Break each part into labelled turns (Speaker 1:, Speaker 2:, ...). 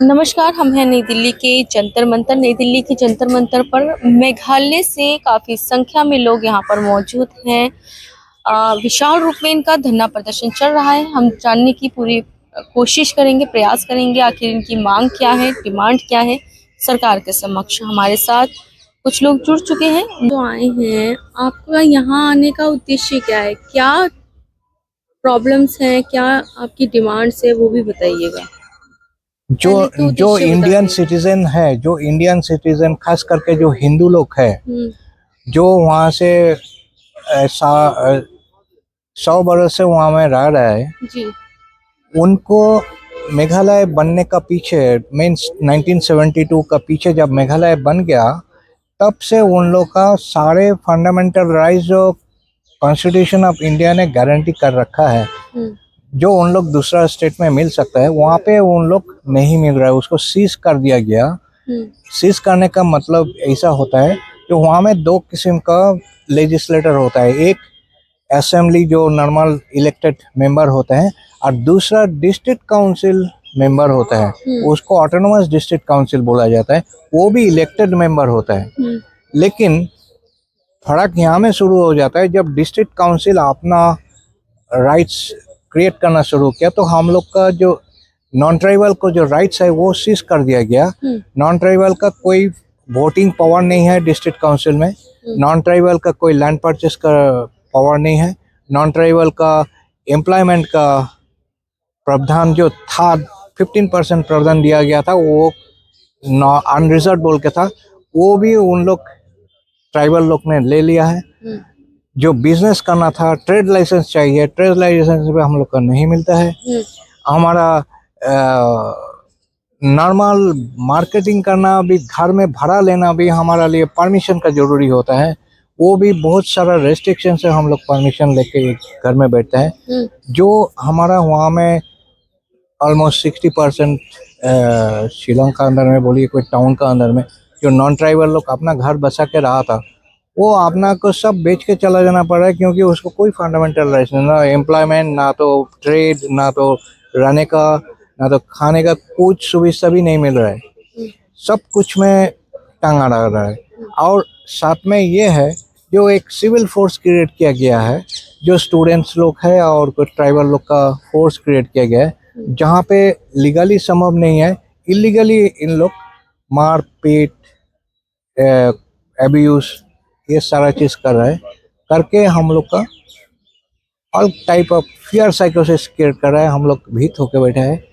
Speaker 1: नमस्कार। हम हैं नई दिल्ली के जंतर मंतर। नई दिल्ली के जंतर मंतर पर मेघालय से काफ़ी संख्या में लोग यहाँ पर मौजूद हैं। विशाल रूप में इनका धरना प्रदर्शन चल रहा है। हम जानने की पूरी कोशिश करेंगे, प्रयास करेंगे आखिर इनकी मांग क्या है, डिमांड क्या है सरकार के समक्ष। हमारे साथ कुछ लोग जुड़ चुके हैं जो आए हैं। आपका यहाँ आने का उद्देश्य क्या है, क्या प्रॉब्लम्स हैं, क्या आपकी डिमांड्स है, वो भी बताइएगा।
Speaker 2: जो
Speaker 1: पहले तो
Speaker 2: जो
Speaker 1: उद्देश्य बता
Speaker 2: इंडियन
Speaker 1: दीजिए।
Speaker 2: सिटीजन है, जो इंडियन सिटीजन खास करके जो हिंदू लोग है, जो वहाँ से 100 बरस से वहाँ में रह रहा है,
Speaker 1: जी।
Speaker 2: उनको मेघालय बनने का पीछे मीन्स 1972 का पीछे जब मेघालय बन गया, तब से उन लोग का सारे फंडामेंटल राइट्स जो कॉन्स्टिट्यूशन ऑफ इंडिया ने गारंटी कर रखा है, जो उन लोग दूसरा स्टेट में मिल सकता है, वहाँ पे उन लोग नहीं मिल रहा है, उसको सीज कर दिया गया। सीज करने का मतलब ऐसा होता है कि वहाँ में दो किस्म का लेजिस्लेटर होता है, एक असेंबली जो नॉर्मल इलेक्टेड मेंबर होता है, और दूसरा डिस्ट्रिक्ट काउंसिल मेंबर होता है, उसको ऑटोनोमस डिस्ट्रिक्ट काउंसिल बोला जाता है, वो भी इलेक्टेड मेंबर होता है। लेकिन फर्क यहाँ में शुरू हो जाता है जब डिस्ट्रिक्ट काउंसिल अपना राइट्स क्रिएट करना शुरू किया, तो हम लोग का जो नॉन ट्राइबल को जो राइट्स है वो सीज कर दिया गया। नॉन ट्राइबल का कोई वोटिंग पावर नहीं है डिस्ट्रिक्ट काउंसिल में, नॉन ट्राइबल का कोई लैंड परचेस का पावर नहीं है, नॉन ट्राइबल का एम्प्लॉयमेंट का प्रावधान जो था 15% प्रावधान दिया गया था, वो अनरिजर्व बोल के था, वो भी उन लोग ट्राइबल लोग ने ले लिया है। जो बिजनेस करना था, ट्रेड लाइसेंस चाहिए, ट्रेड लाइसेंस भी हम लोग का नहीं मिलता है। हमारा नॉर्मल मार्केटिंग करना भी, घर में भाड़ा लेना भी हमारा लिए परमिशन का जरूरी होता है, वो भी बहुत सारा रेस्ट्रिक्शन से हम लोग परमिशन लेके घर में बैठते हैं। जो हमारा वहाँ में ऑलमोस्ट 60% शिलोंग का अंदर में बोलिए, कोई टाउन का अंदर में जो नॉन ट्राइबल लोग अपना घर बसा के रहा था, वो अपना को सब बेच के चला जाना पड़ रहा है, क्योंकि उसको कोई फंडामेंटल राइट्स नहीं, ना एम्प्लॉयमेंट, ना तो ट्रेड, ना तो रहने का, ना तो खाने का कुछ सुविधा भी नहीं मिल रहा है। सब कुछ में टांगा लग रहा है। और साथ में ये है, जो एक सिविल फोर्स क्रिएट किया गया है, जो स्टूडेंट्स लोग है और कुछ ट्राइबल लोग का फोर्स क्रिएट किया गया है, जहाँ पे लीगली संभव नहीं है, इलीगली इन लोग मार पीट, एब्यूज, ये सारा चीज कर रहा है, करके हम लोग का ऑल टाइप ऑफ फियर साइकोसिस क्रिएट कर रहा है। हम लोग भीत होके बैठे हैं,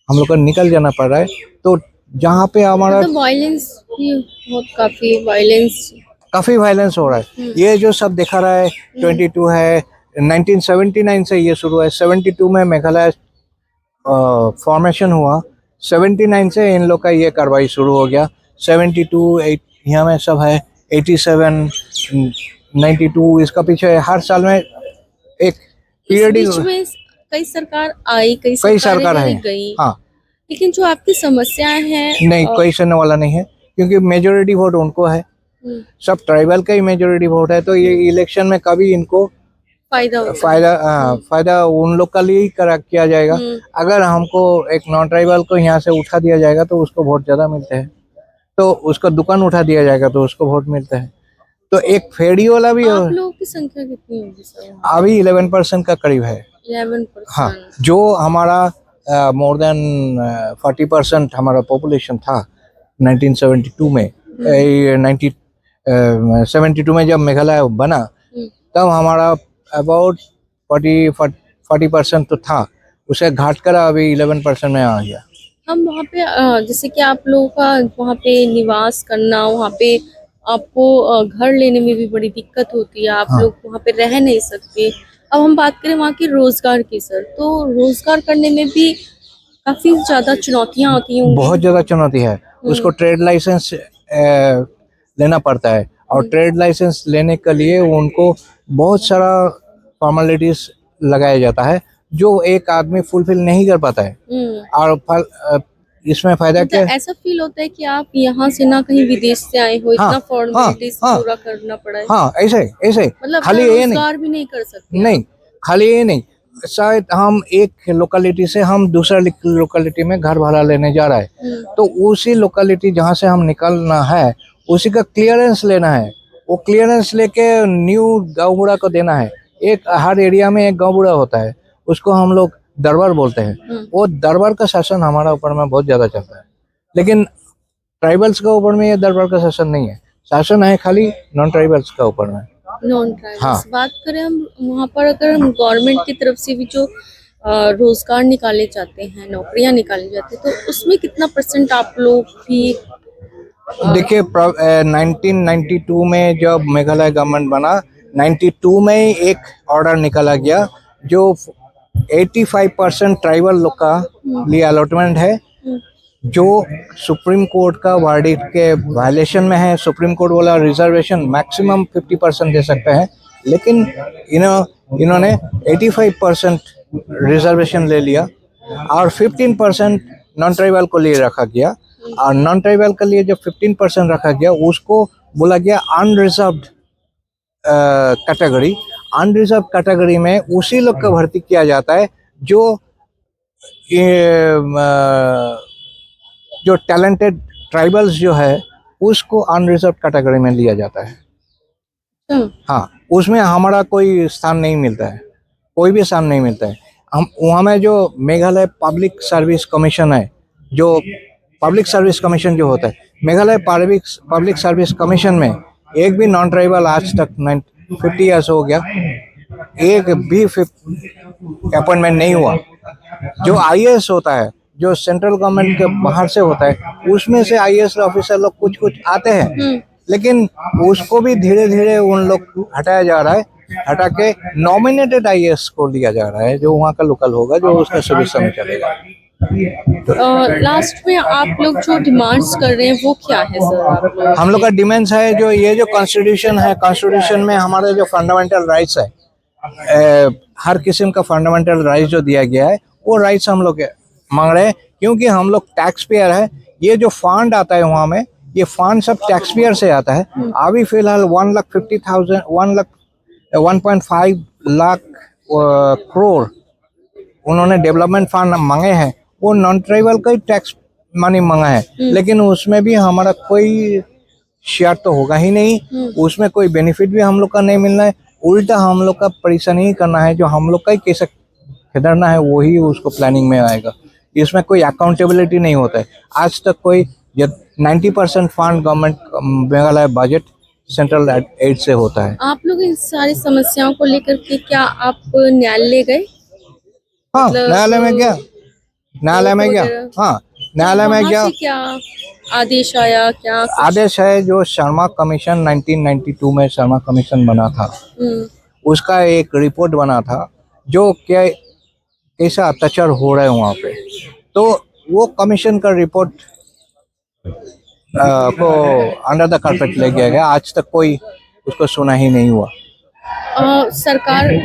Speaker 2: हम लोग को निकल जाना पड़ रहा है। तो जहाँ पे हमारा
Speaker 1: वायलेंस भी बहुत, काफी वायलेंस
Speaker 2: हो रहा है, ये जो सब दिखा रहा है 22 है, 1979 से ये शुरू है। 72 में मेघालय फॉर्मेशन हुआ, 79 से इन लोग का ये कार्रवाई शुरू हो गया। 72 यहाँ में सब है, 87 92, इसका पीछे हर साल में एक पीरियड,
Speaker 1: कई सरकार आई, कई
Speaker 2: सरकार है
Speaker 1: गई।
Speaker 2: हाँ,
Speaker 1: लेकिन जो आपकी समस्याएं हैं,
Speaker 2: नहीं कोई सुनने वाला नहीं है, क्योंकि मेजोरिटी वोट उनको है, सब ट्राइबल का ही मेजोरिटी वोट है। तो ये इलेक्शन में कभी इनको फायदा उन लोग का लिए ही किया जाएगा। अगर हमको एक नॉन ट्राइबल को यहाँ से उठा दिया जाएगा तो उसको वोट ज्यादा मिलते हैं, तो उसका दुकान उठा दिया जाएगा तो उसको वोट मिलता है। तो एक फेडी वाला भी
Speaker 1: आप लोगों की संख्या कितनी होगी सर?
Speaker 2: अभी 11% का करीब है।
Speaker 1: 11%?
Speaker 2: हाँ, जो हमारा मोर देन 40% हमारा पॉपुलेशन था 1972 में। 1972 में जब मेघालय बना, तब हमारा अबाउट 40% तो था, उसे घाट कर अभी 11% में आ गया।
Speaker 1: हम वहाँ पे जैसे कि आप लोगों का वहाँ पे निवास करना, वहाँ पे आपको घर लेने में भी बड़ी दिक्कत होती है, आप लोग वहाँ पे रह नहीं सकते। अब हम बात करें वहाँ के रोजगार की सर, तो रोजगार करने में भी काफी ज्यादा चुनौतियाँ आती हैं।
Speaker 2: बहुत ज्यादा चुनौती है। उसको ट्रेड लाइसेंस लेना पड़ता है, और ट्रेड लाइसेंस लेने के लिए उनको बहुत सारा फॉर्मेलिटीज लगाया जाता है, जो एक आदमी फुलफिल नहीं कर पाता है। और इसमें फायदा क्या है?
Speaker 1: ऐसा फील होता है कि आप यहाँ से ना कहीं विदेश से आए हो, इतना फॉर्मेलिटीज पूरा करना पड़ा है।
Speaker 2: हाँ, ऐसे
Speaker 1: मतलब
Speaker 2: खाली ये नहीं,
Speaker 1: भी नहीं कर सकते।
Speaker 2: नहीं खाली ये नहीं, शायद हम एक लोकेलिटी से हम दूसरा लोकेलिटी में घर भाड़ा लेने जा रहा है, तो उसी लोकेलिटी जहाँ से हम निकलना है उसी का क्लियरेंस लेना है। वो क्लियरेंस लेके न्यू गाँव बूढ़ा को देना है। एक हर एरिया में एक गाँव बूढ़ा होता है, उसको हम लोग दरबार बोलते हैं। वो दरबार का शासन हमारा ऊपर में बहुत ज्यादा चलता है, लेकिन ट्राइबल्स का ऊपर में ये दरबार का शासन नहीं है। शासन है खाली नॉन ट्राइबल्स का ऊपर में।
Speaker 1: नॉन ट्राइबल्स
Speaker 2: हाँ।
Speaker 1: बात करें हम वहाँ पर, अगर हम गवर्नमेंट की तरफ से भी जो रोजगार निकाले जाते हैं, नौकरियां निकाली जाती है, तो उसमें कितना % आप लोग भी
Speaker 2: देखिए 1992 में जब मेघालय गवर्नमेंट बना, 92 में ही एक ऑर्डर निकाला गया जो 85% ट्राइबल लोग का लिए अलॉटमेंट है, जो सुप्रीम कोर्ट का वर्डिक्ट के वायलेशन में है। सुप्रीम कोर्ट बोला रिजर्वेशन मैक्सिमम 50% दे सकते हैं, लेकिन इन्होंने 85% रिजर्वेशन ले लिया और 15% नॉन ट्राइबल को लिए रखा गया। और नॉन ट्राइबल के लिए जो 15% रखा गया उसको बोला गया अनरिजर्व्ड कैटेगरी। अनरिजर्व कैटेगरी में उसी लोग का भर्ती किया जाता है जो टैलेंटेड ट्राइबल्स जो है उसको अनरिजर्व कैटेगरी में लिया जाता है। हाँ, उसमें हमारा कोई स्थान नहीं मिलता है, कोई भी स्थान नहीं मिलता है। हम वहाँ में जो मेघालय पब्लिक सर्विस कमीशन है, जो पब्लिक सर्विस कमीशन जो होता है, मेघालय पब्लिक सर्विस कमीशन में एक भी नॉन ट्राइबल आज तक 50 ईयर्स हो गया, एक भी अपॉइंटमेंट नहीं हुआ। जो आईएएस होता है, जो सेंट्रल गवर्नमेंट के बाहर से होता है, उसमें से आईएएस ऑफिसर लोग कुछ आते हैं, लेकिन उसको भी धीरे धीरे उन लोग हटाया जा रहा है। हटा के नॉमिनेटेड आईएएस को लिया जा रहा है, जो वहाँ का लोकल होगा, जो उसका सर्विस में चलेगा।
Speaker 1: लास्ट में आप लोग जो डिमांड्स कर रहे हैं वो क्या है सर? आप लोग
Speaker 2: हम लोग का डिमांड्स है जो ये जो कॉन्स्टिट्यूशन है, कॉन्स्टिट्यूशन में हमारे जो फंडामेंटल राइट्स है, हर किस्म का फंडामेंटल राइट्स जो दिया गया है, वो राइट्स हम लोग मांग रहे हैं, क्योंकि हम लोग टैक्स पेयर है। ये जो फंड आता है वहाँ में, ये फंड सब टैक्स पेयर से आता है। अभी फिलहाल 1.5 लाख करोड़ उन्होंने डेवलपमेंट फंड मांगे हैं, वो नॉन ट्राइबल का ही टैक्स मनी मांगा है, लेकिन उसमें भी हमारा कोई शेयर तो होगा ही नहीं। उसमें कोई बेनिफिट भी हम लोग का नहीं मिलना है, उल्टा हम लोग का परेशानी ही करना है। जो हम लोग का ही कैसे खिदरना है वही उसको प्लानिंग में आएगा। इसमें कोई अकाउंटेबिलिटी नहीं होता है। आज तक कोई 90% fund government Meghalaya budget central aid से होता है।
Speaker 1: आप लोग इन सारी समस्याओं को लेकर के क्या आप न्यायालय गए?
Speaker 2: हाँ,
Speaker 1: मतलब
Speaker 2: न्यायालय में गया, न्यायालय में गया। हाँ, न्यायालय में गया।
Speaker 1: क्या आदेश आया? क्या
Speaker 2: आदेश है जो शर्मा कमीशन 1992 में शर्मा कमीशन बना था, उसका एक रिपोर्ट बना था जो क्या कैसा अत्याचार हो रहा है वहाँ पे। तो वो कमीशन का रिपोर्ट को अंडर द कारपेट ले गया गया। आज तक कोई उसको सुना ही नहीं हुआ।
Speaker 1: सरकार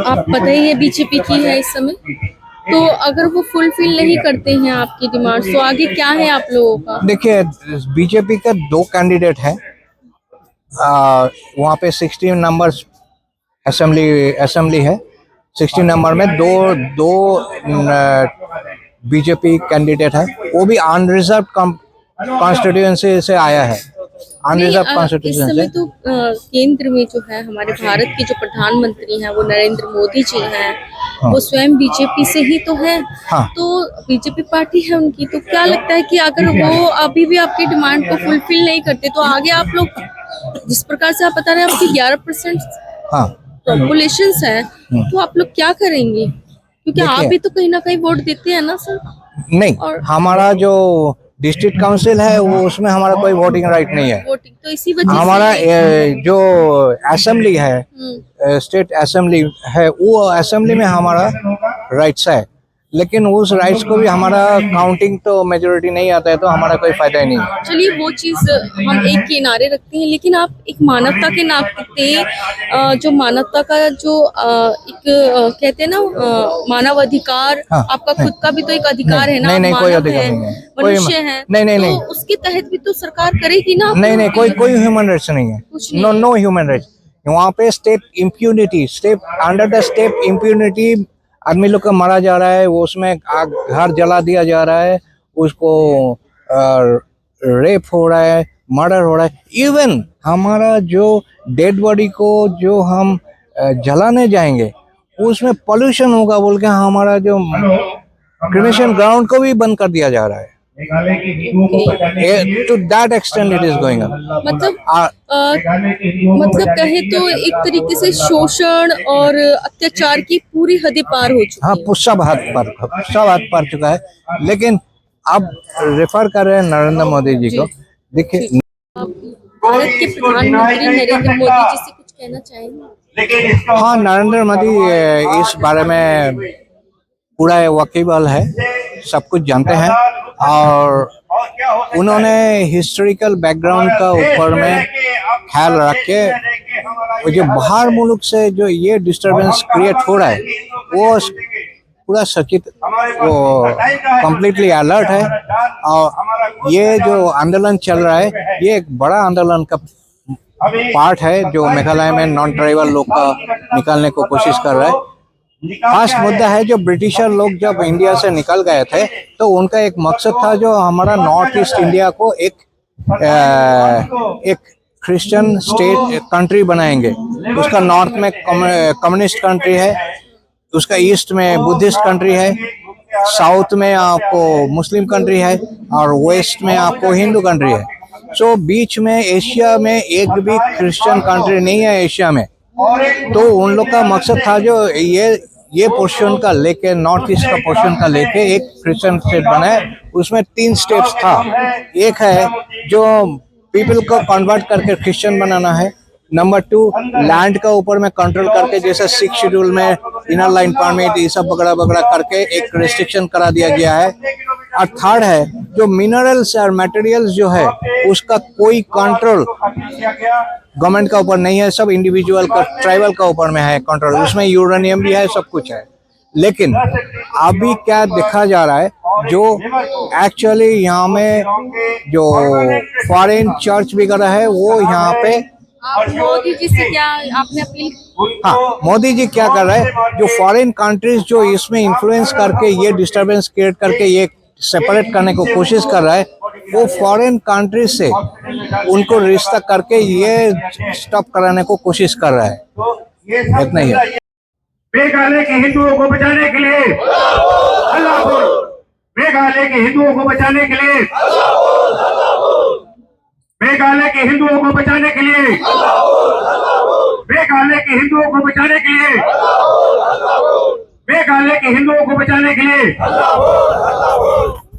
Speaker 1: आप पता ही है बीजेपी की है इस समय, तो अगर वो फुलफिल नहीं करते हैं आपकी डिमांड, तो आगे क्या है आप लोगों का?
Speaker 2: देखिए, बीजेपी का 2 कैंडिडेट है वहाँ पे। 16 नंबर असेंबली है। 16 नंबर में दो बीजेपी कैंडिडेट है, वो भी अनरिजर्व कॉन्स्टिट्यूएंसी से आया है। अनरिजर्व
Speaker 1: इस
Speaker 2: कॉन्स्टिट्यूएंसी
Speaker 1: समय तो केंद्र में जो है हमारे भारत के जो प्रधानमंत्री हैं वो नरेंद्र मोदी जी हैं।
Speaker 2: हाँ।
Speaker 1: वो स्वयं बीजेपी से ही तो है।
Speaker 2: हाँ।
Speaker 1: तो बीजेपी पार्टी है उनकी, तो क्या लगता है कि अगर वो अभी भी आपकी डिमांड को फुलफिल नहीं करते, तो आगे आप लोग जिस प्रकार से आप बता रहे हैं आपकी 11%
Speaker 2: हाँ
Speaker 1: पॉपुलेशन है, तो आप लोग क्या करेंगे? क्योंकि आप भी तो कहीं ना कहीं वोट देते हैं ना सर।
Speaker 2: नहीं, हमारा जो डिस्ट्रिक्ट काउंसिल है वो उसमें हमारा कोई वोटिंग राइट नहीं है।
Speaker 1: वोटिंग तो इसी वजह
Speaker 2: हमारा जो असेंबली है, स्टेट असेंबली है, वो असेंबली में हमारा राइट्स है, लेकिन उस राइट्स को भी हमारा काउंटिंग तो मेजोरिटी नहीं आता है, तो हमारा कोई फायदा ही नहीं है।
Speaker 1: चलिए वो चीज हम एक किनारे रखते हैं, लेकिन आप एक मानवता के नाते जो मानवता का जो एक कहते हैं ना मानव अधिकार,
Speaker 2: हाँ,
Speaker 1: आपका खुद का भी तो एक अधिकार है ना।
Speaker 2: नहीं,
Speaker 1: आप
Speaker 2: कोई
Speaker 1: मानव
Speaker 2: अधिकार
Speaker 1: हैं,
Speaker 2: नहीं है।
Speaker 1: मनुष्य है,
Speaker 2: नहीं।
Speaker 1: तो उसके तहत भी तो सरकार करेगी ना।
Speaker 2: नहीं, कोई ह्यूमन राइट्स नहीं है। No human rights. वहाँ पे state impunity, under the state impunity आदमी लोग का मारा जा रहा है, वो उसमें आग घर जला दिया जा रहा है, उसको रेप हो रहा है, मर्डर हो रहा है। इवन हमारा जो डेड बॉडी को जो हम जलाने जाएंगे उसमें पोल्यूशन होगा बोल के हमारा जो क्रिमेशन ग्राउंड को भी बंद कर दिया जा रहा है। To that extent it is going on.
Speaker 1: मतलब मतलब कहे तो एक तरीके से शोषण और अत्याचार की पूरी हदें पार हो चुकी
Speaker 2: हाँ,
Speaker 1: है।
Speaker 2: सब हद पार चुका है। लेकिन अब रेफर कर रहे हैं नरेंद्र मोदी जी को। देखिए,
Speaker 1: भारत के प्रधानमंत्री नरेंद्र मोदी जी से कुछ कहना चाहेंगे?
Speaker 2: हाँ, नरेंद्र मोदी इस बारे में पूरा वाकिबहाल है, सब कुछ जानते हैं और उन्होंने हिस्टोरिकल बैकग्राउंड का ऊपर में ख्याल रख के वो जो बाहर मुल्क से जो ये डिस्टरबेंस क्रिएट हो रहा है वो पूरा सचेत, वो कम्प्लीटली अलर्ट है। और ये जो आंदोलन चल रहा है ये एक बड़ा आंदोलन का पार्ट है जो मेघालय में नॉन ट्राइबल लोग का निकालने को कोशिश कर रहा है। फर्स्ट मुद्दा है जो ब्रिटिशर लोग जब इंडिया से निकल गए थे तो उनका एक मकसद था जो हमारा नॉर्थ ईस्ट इंडिया को एक क्रिश्चियन स्टेट कंट्री बनाएंगे। उसका नॉर्थ में कम्युनिस्ट कंट्री है, उसका ईस्ट में बुद्धिस्ट कंट्री है, साउथ में आपको मुस्लिम कंट्री है और वेस्ट में आपको हिंदू कंट्री है। सो बीच में एशिया में एक भी क्रिश्चियन कंट्री नहीं है एशिया में। तो उन लोग का मकसद था जो ये पोर्शन का लेके नॉर्थ ईस्ट का पोर्शन का लेके एक क्रिश्चियन स्टेट बनाए। उसमें 3 स्टेप्स था। एक है जो पीपल को कन्वर्ट करके क्रिश्चियन बनाना है। नंबर 2, लैंड का ऊपर में कंट्रोल करके जैसे 6 शेड्यूल में इनर लाइन परमिट ये सब वगैरह वगैरह करके एक रिस्ट्रिक्शन करा दिया गया है। और थर्ड है जो मिनरल्स और मटेरियल्स जो है उसका कोई कंट्रोल गवर्नमेंट का ऊपर नहीं है, सब इंडिविजुअल का ट्राइबल का ऊपर में है कंट्रोल। उसमें यूरेनियम भी है, सब कुछ है। लेकिन अभी क्या देखा जा रहा है जो एक्चुअली यहाँ में जो फॉरेन चर्च वगैरह है वो यहाँ पे
Speaker 1: मोदी जी से क्या आपने अपील?
Speaker 2: हाँ, मोदी जी क्या कर रहे हैं जो फॉरेन कंट्रीज जो इसमें इन्फ्लुएंस करके ये डिस्टरबेंस क्रिएट करके ये सेपरेट करने को कोशिश कर रहा है वो फॉरेन कंट्रीज से उनको रिश्ता करके ये स्टॉप कराने को कोशिश कर रहा है। इतना ही है।
Speaker 3: मेघालय के हिंदुओं को बचाने के लिए अल्लाह बोलो। मेघालय के हिंदुओं को बचाने के लिए मेघालय के हिंदुओं को बचाने के लिए मेघालय के हिंदुओं को बचाने के लिए मेघालय के हिंदुओं को बचाने के लिए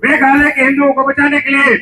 Speaker 3: मेघालय के हिंदुओं को बचाने के लिए